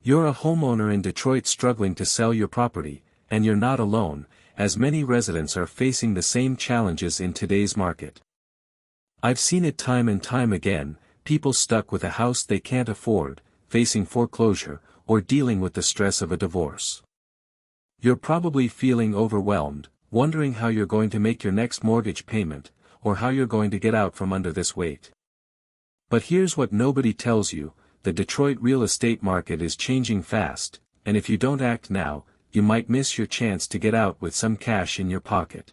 You're a homeowner in Detroit struggling to sell your property, and you're not alone, as many residents are facing the same challenges in today's market. I've seen it time and time again, people stuck with a house they can't afford, facing foreclosure, or dealing with the stress of a divorce. You're probably feeling overwhelmed, wondering how you're going to make your next mortgage payment, or how you're going to get out from under this weight. But here's what nobody tells you: the Detroit real estate market is changing fast, and if you don't act now, you might miss your chance to get out with some cash in your pocket.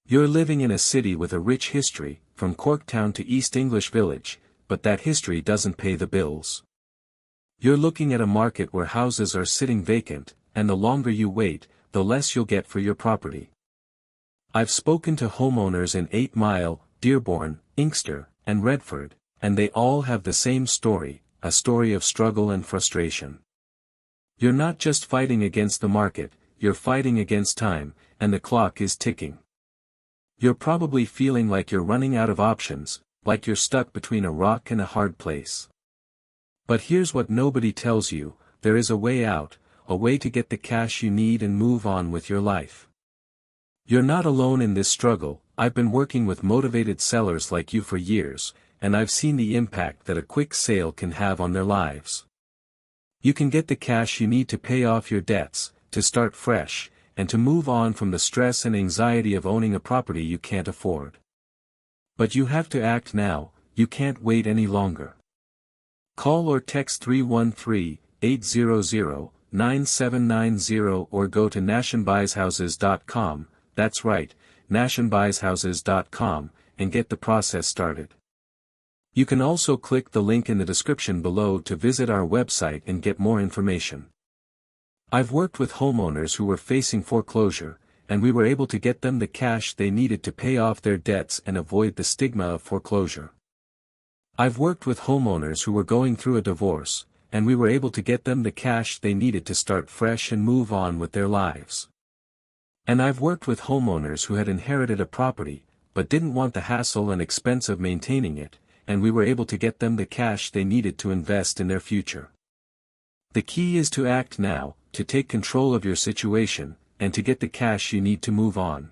You're living in a city with a rich history, from Corktown to East English Village, but that history doesn't pay the bills. You're looking at a market where houses are sitting vacant, and the longer you wait, the less you'll get for your property. I've spoken to homeowners in 8 Mile, Dearborn, Inkster, and Redford, and they all have the same story, a story of struggle and frustration. You're not just fighting against the market, you're fighting against time, and the clock is ticking. You're probably feeling like you're running out of options, like you're stuck between a rock and a hard place. But here's what nobody tells you: there is a way out, a way to get the cash you need and move on with your life. You're not alone in this struggle. I've been working with motivated sellers like you for years, and I've seen the impact that a quick sale can have on their lives. You can get the cash you need to pay off your debts, to start fresh, and to move on from the stress and anxiety of owning a property you can't afford. But you have to act now, you can't wait any longer. Call or text 313-800-9790 or go to nationbuyshouses.com, that's right, nationbuyshouses.com, and get the process started. You can also click the link in the description below to visit our website and get more information. I've worked with homeowners who were facing foreclosure, and we were able to get them the cash they needed to pay off their debts and avoid the stigma of foreclosure. I've worked with homeowners who were going through a divorce, and we were able to get them the cash they needed to start fresh and move on with their lives. And I've worked with homeowners who had inherited a property, but didn't want the hassle and expense of maintaining it, and we were able to get them the cash they needed to invest in their future. The key is to act now, to take control of your situation, and to get the cash you need to move on.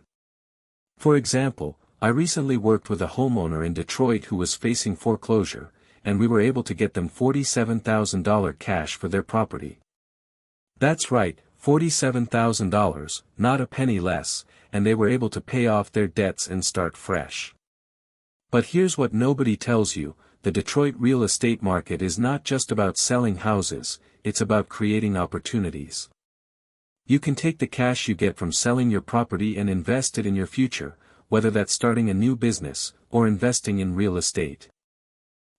For example, I recently worked with a homeowner in Detroit who was facing foreclosure, and we were able to get them $47,000 cash for their property. That's right, $47,000, not a penny less, and they were able to pay off their debts and start fresh. But here's what nobody tells you: the Detroit real estate market is not just about selling houses, it's about creating opportunities. You can take the cash you get from selling your property and invest it in your future, whether that's starting a new business, or investing in real estate.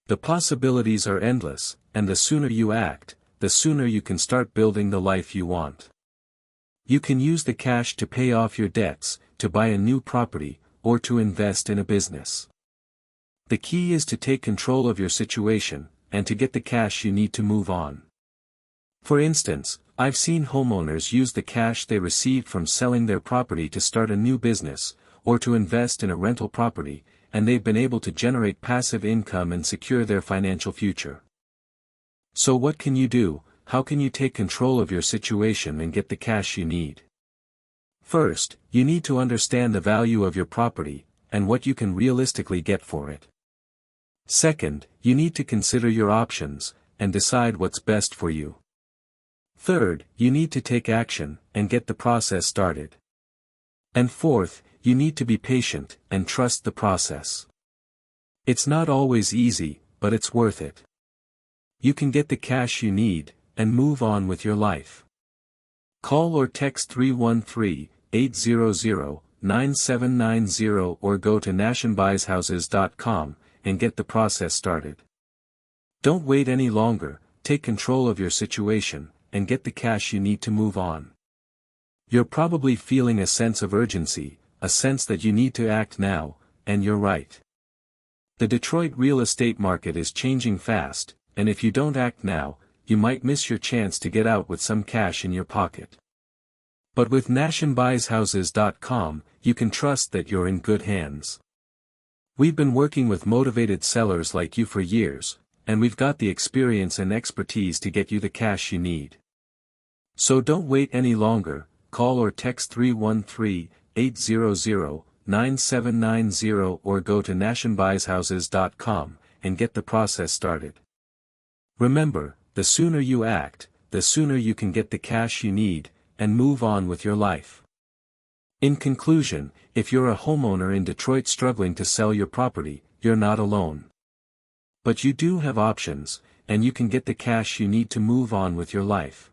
The possibilities are endless, and the sooner you act, the sooner you can start building the life you want. You can use the cash to pay off your debts, to buy a new property, or to invest in a business. The key is to take control of your situation, and to get the cash you need to move on. For instance, I've seen homeowners use the cash they received from selling their property to start a new business, or to invest in a rental property, and they've been able to generate passive income and secure their financial future. So what can you do? How can you take control of your situation and get the cash you need? First, you need to understand the value of your property, and what you can realistically get for it. Second, you need to consider your options, and decide what's best for you. Third, you need to take action, and get the process started. And fourth, you need to be patient, and trust the process. It's not always easy, but it's worth it. You can get the cash you need, and move on with your life. Call or text 313-800-9790 or go to nationbuyshouses.com, and get the process started. Don't wait any longer, take control of your situation, and get the cash you need to move on. You're probably feeling a sense of urgency, a sense that you need to act now, and you're right. The Detroit real estate market is changing fast, and if you don't act now, you might miss your chance to get out with some cash in your pocket. But with nationbuyshouses.com, you can trust that you're in good hands. We've been working with motivated sellers like you for years, and we've got the experience and expertise to get you the cash you need. So don't wait any longer, call or text 313-800-9790 or go to nationbuyshouses.com and get the process started. Remember, the sooner you act, the sooner you can get the cash you need, and move on with your life. In conclusion, if you're a homeowner in Detroit struggling to sell your property, you're not alone. But you do have options, and you can get the cash you need to move on with your life.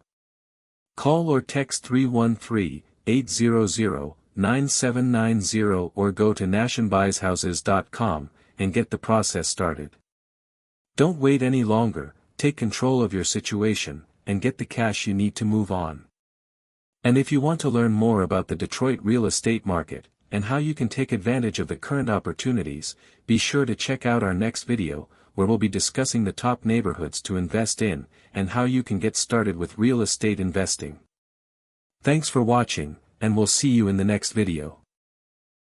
Call or text 313-800-9790 or go to nationbuyshouses.com and get the process started. Don't wait any longer, take control of your situation, and get the cash you need to move on. And if you want to learn more about the Detroit real estate market, and how you can take advantage of the current opportunities, be sure to check out our next video, where we'll be discussing the top neighborhoods to invest in, and how you can get started with real estate investing. Thanks for watching, and we'll see you in the next video.